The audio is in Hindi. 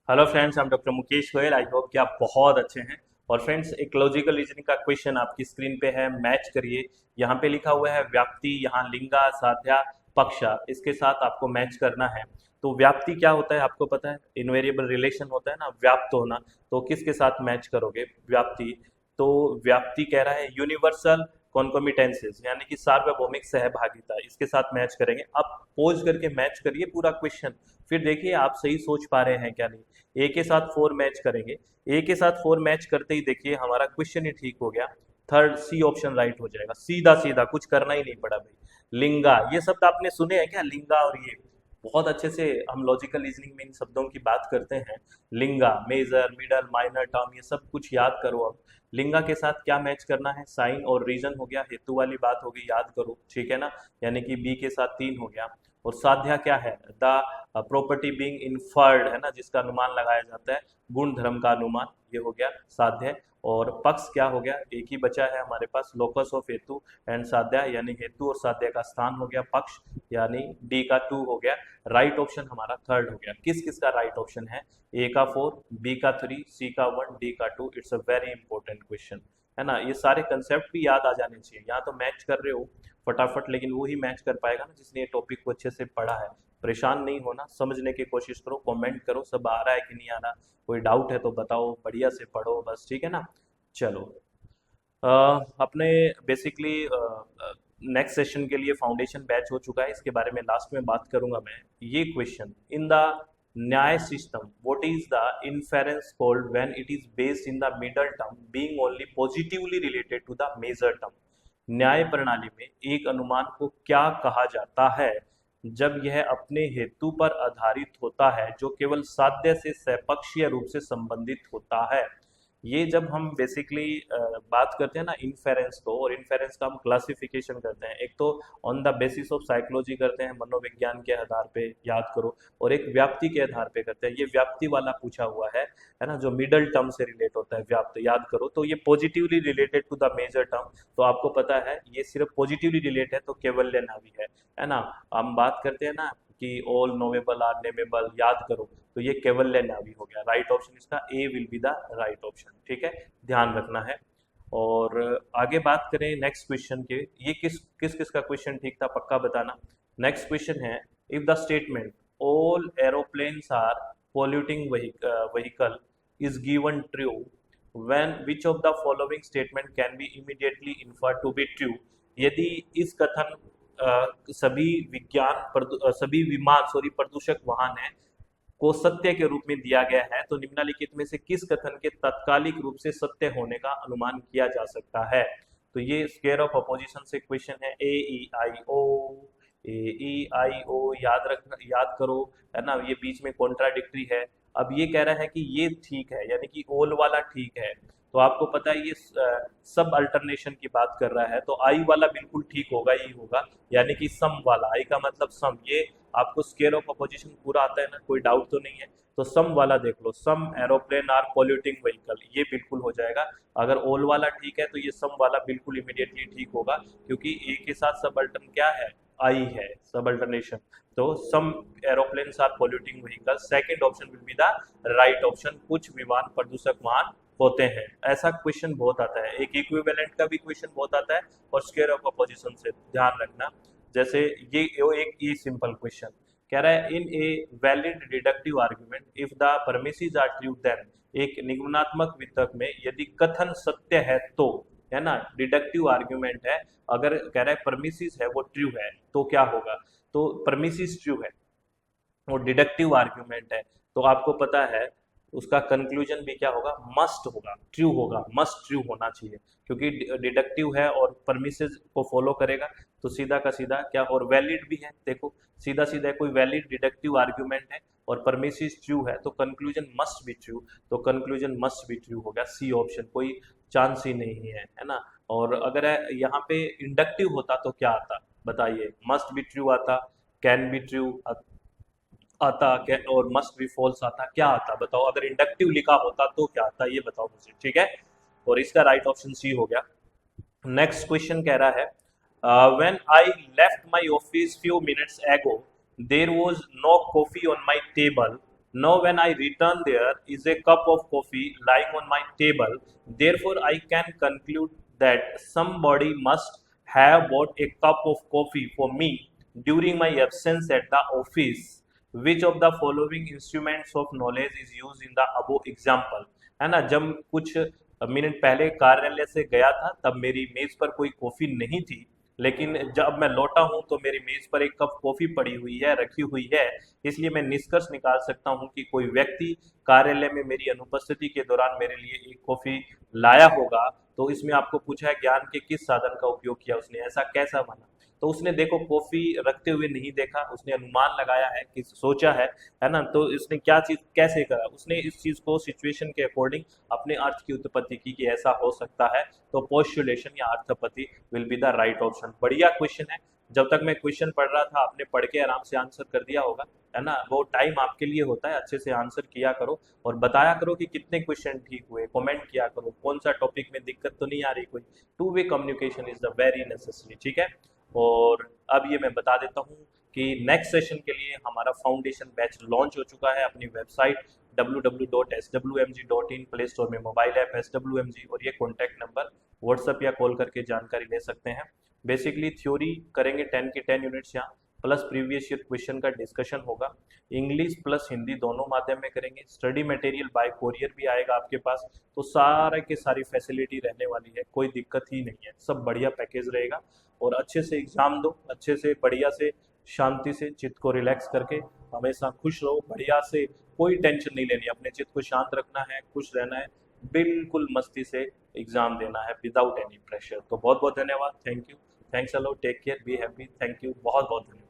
Hello friends, I'm doctor Mukesh Goyal. I hope कि आप बहुत अच्छे हैं। और फ्रेंड्स, एक लॉजिकल रीजनिंग का क्वेश्चन आपकी स्क्रीन पे है, मैच करिए। यहाँ पे लिखा हुआ है व्याप्ति, यहाँ लिंगा, साध्या, पक्षा, इसके साथ आपको मैच करना है। तो व्याप्ति क्या होता है आपको पता है? इनवेरिएबल रिलेशन होता है ना, व्याप्त होना। तो किसके साथ मैच करोगे व्याप्ति? तो व्याप्ति कह रहा है यूनिवर्सल कॉन्कोमिटेंसेस, यानी कि सार्वभौमिक सहभागिता, इसके साथ मैच करेंगे। अब पोज करके मैच करिए पूरा क्वेश्चन, फिर देखिए आप सही सोच पा रहे हैं क्या नहीं। ए के साथ फोर मैच करेंगे। ए के साथ फोर मैच करते ही देखिए हमारा क्वेश्चन ही ठीक हो गया। थर्ड सी ऑप्शन राइट हो जाएगा, सीधा सीधा, कुछ करना ही नहीं पड़ा भाई। लिंगा, ये शब्द आपने सुने हैं क्या? लिंगा और ये बहुत अच्छे से हम लॉजिकल रीजनिंग में इन शब्दों की बात करते हैं। लिंगा, मेजर, मिडल, माइनर टर्म, ये सब कुछ याद करो। अब लिंगा के साथ क्या मैच करना है? साइन और रीजन हो गया, हेतु वाली बात हो गई, याद करो, ठीक है ना। यानी कि बी के साथ तीन हो गया। और साध्या क्या है? द प्रॉपर्टी बीइंग इन्फर्ड, है ना, जिसका अनुमान लगाया जाता है, गुण धर्म का अनुमान, ये हो गया साध्य। और पक्ष क्या हो गया? एक ही बचा है हमारे पास, लोकस ऑफ हेतु एंड साध्या, यानी हेतु और साध्य का स्थान हो गया पक्ष, यानी डी का टू हो गया। राइट ऑप्शन हमारा थर्ड हो गया। किस किस का राइट ऑप्शन है? ए का फोर, बी का थ्री, सी का वन, डी का two. It's a very important question, है ना। ये सारे कंसेप्ट भी याद आ जाने चाहिए। यहाँ तो मैच कर रहे हो फटाफट, लेकिन वो ही मैच कर पाएगा ना जिसने ये टॉपिक को अच्छे से पढ़ा है। परेशान नहीं होना, समझने की कोशिश करो, कमेंट करो सब आ रहा है कि नहीं आ रहा। कोई डाउट है तो बताओ, बढ़िया से पढ़ो बस, ठीक है ना। चलो, अ, अपने बेसिकली नेक्स्ट सेशन के लिए फाउंडेशन बैच हो चुका है, इसके बारे में लास्ट में बात करूंगा मैं। ये question, in the Nyaya system what is the inference called when it is based in the middle term being only positively related to the major term. Nyaya प्रणाली में एक अनुमान को क्या कहा जाता है जब यह अपने हेतु पर आधारित होता है जो केवल साध्य से सपक्षीय रूप से संबंधित होता है? ये जब हम बेसिकली बात करते हैं ना इन्फेरेंस को, और इन्फेरेंस का हम क्लासिफिकेशन करते हैं, एक तो on the basis of psychology करते हैं, मनोविज्ञान के आधार पे, याद करो, और एक व्याप्ति के आधार पे करते हैं। ये व्याप्ति वाला पूछा हुआ है ना, जो मिडल टर्म से रिलेट होता है व्याप्त, याद करो। तो ये positively related to the major term, तो आपको पता है ये सिर्फ पॉजिटिवली रिलेट है, तो केवल्य नावी है ना। हम बात करते हैं ना कि ऑल नोवेबल आर नेमेबल, याद करो, तो ये केवल्य नावी हो गया। राइट ऑप्शन इसका A will be the right option, ठीक है, ध्यान रखना है। और आगे बात करें नेक्स्ट क्वेश्चन के, ये किस किस किस का क्वेश्चन ठीक था पक्का बताना। नेक्स्ट क्वेश्चन है, if the statement all aeroplanes are polluting vehicle is given true, when which of the following statement can be immediately inferred to be true? यदि इस कथन सभी विमान प्रदूषक वाहन है को सत्य के रूप में दिया गया है, तो निम्नलिखित में से किस कथन के तात्कालिक रूप से सत्य होने का अनुमान किया जा सकता है? तो ये स्क्वायर ऑफ अपोजिशन से क्वेश्चन है। ए ई आई ओ, ए ई आई ओ, याद रख, याद करो, है ना। ये बीच में कॉन्ट्राडिक्टरी है। अब ये कह रहा है कि ये ठीक है, यानी कि ओल वाला ठीक है। तो आपको पता है ये सब अल्टरनेशन की बात कर रहा है, तो आई वाला बिल्कुल ठीक होगा ही होगा, यानी कि सम वाला, आई का मतलब सम। ये आपको स्केल ऑफ अपोजिशन पूरा आता है ना, कोई डाउट तो नहीं है। तो सम वाला देख लो, सम एरोप्लेन आर पॉल्यूटिंग व्हीकल, ये बिल्कुल हो जाएगा। अगर ऑल वाला ठीक है तो ये सम वाला बिल्कुल इमीडिएटली ठीक होगा, क्योंकि ए के साथ सब अल्टर्न क्या है? आई है, सब अल्टरनेशन। तो some aeroplanes are polluting vehicle, second option will be the right option. कुछ विमान प्रदूषक वाहन होते हैं, ऐसा क्वेश्चन बहुत आता है। एक इक्विवेलेंट का भी क्वेश्चन बहुत आता है, और स्क्वायर ऑफ अपोजिशन से ध्यान रखना। जैसे एक ये सिंपल क्वेश्चन कह रहा है, in a valid deductive argument if the premises are true then, एक निगमनात्मक वितर्क में यदि कथन सत्य है तो, है ना, डिडक्टिव आर्ग्यूमेंट है, अगर कह रहा है परमिसेस है वो ट्रू है तो क्या होगा? तो परमिसेस ट्रू है और डिडक्टिव आर्ग्यूमेंट है, तो आपको पता है उसका कंक्लूजन भी क्या होगा? मस्ट होगा, ट्रू होगा, मस्ट ट्रू होना चाहिए, क्योंकि डिडक्टिव है और परमिसेस को फॉलो करेगा। तो सीधा का सीधा क्या, और वैलिड भी है, देखो सीधा सीधा कोई वैलिड डिडक्टिव आर्ग्यूमेंट है और परमिसेस ट्रू है, तो कंक्लूजन मस्ट बी ट्रू, तो कंक्लूजन मस्ट बी ट्रू हो गया। सी ऑप्शन, कोई चांस ही नहीं है ना। और अगर यहाँ पे इंडक्टिव होता तो क्या आता बताइए? मस्ट बी ट्रू आता, कैन बी ट्रू आता, क्या, और मस्ट बी फॉल्स आता, क्या आता बताओ? अगर इंडक्टिव लिखा होता तो क्या आता, ये बताओ मुझे, ठीक है। और इसका राइट ऑप्शन सी हो गया। नेक्स्ट क्वेश्चन कह रहा है, when I left my office few minutes ago there was no coffee on my table, Now when I return, there is a cup of coffee lying on my table. Therefore I can conclude that somebody must have bought a cup of coffee for me during my absence at the office. Which of the following instruments of knowledge is used in the above example? है ना, जब कुछ मिनट पहले कार्यालय से गया था तब मेरी मेज पर कोई कॉफी नहीं थी, लेकिन जब मैं लौटा हूं तो मेरी मेज पर एक कप कॉफी पड़ी हुई है, रखी हुई है। इसलिए मैं निष्कर्ष निकाल सकता हूं कि कोई व्यक्ति कार्यालय में मेरी अनुपस्थिति के दौरान मेरे लिए एक कॉफी लाया होगा। तो इसमें आपको पूछा है ज्ञान के किस साधन का उपयोग किया उसने, ऐसा कैसा बना। तो उसने देखो कॉफी रखते हुए नहीं देखा, उसने अनुमान लगाया है कि सोचा है ना। तो इसने क्या चीज कैसे करा, उसने इस चीज को सिचुएशन के अकॉर्डिंग अपने अर्थ की उत्पत्ति की कि ऐसा हो सकता है। तो पोस्टुलेशन या अर्थपति will be the right option. बढ़िया क्वेश्चन है। जब तक मैं क्वेश्चन पढ़ रहा था आपने पढ़ के आराम से आंसर कर दिया होगा, है ना। वो टाइम आपके लिए होता है, अच्छे से आंसर किया करो और बताया करो कि कितने क्वेश्चन ठीक हुए, कमेंट किया करो कौन सा टॉपिक में दिक्कत तो नहीं आ रही कोई। Two way communication is the very necessary, ठीक है। और अब ये मैं बता देता हूँ कि नेक्स्ट सेशन के लिए हमारा फाउंडेशन बैच लॉन्च हो चुका है। अपनी वेबसाइट www.swmg.in, प्ले स्टोर में मोबाइल ऐप SWMG और ये कॉन्टैक्ट नंबर व्हाट्सएप या कॉल करके जानकारी ले सकते हैं। बेसिकली थ्योरी करेंगे 10 के 10 यूनिट्स यहाँ, प्लस प्रीवियस ईयर क्वेश्चन का डिस्कशन होगा। इंग्लिश प्लस हिंदी दोनों माध्यम में करेंगे। स्टडी मटेरियल बाय कोरियर भी आएगा आपके पास। तो सारे के सारी फैसिलिटी रहने वाली है, कोई दिक्कत ही नहीं है, सब बढ़िया पैकेज रहेगा। और अच्छे से एग्जाम दो, अच्छे से बढ़िया से शांति से चित्त को रिलैक्स करके हमेशा खुश रहो, बढ़िया से कोई टेंशन नहीं लेनी, अपने चित्त को शांत रखना है, खुश रहना है, बिल्कुल मस्ती से एग्जाम देना है विदाउट एनी प्रेशर। तो बहुत बहुत धन्यवाद, thank you, thanks a lot, take care, be happy, thank you, बहुत बहुत धन्यवाद।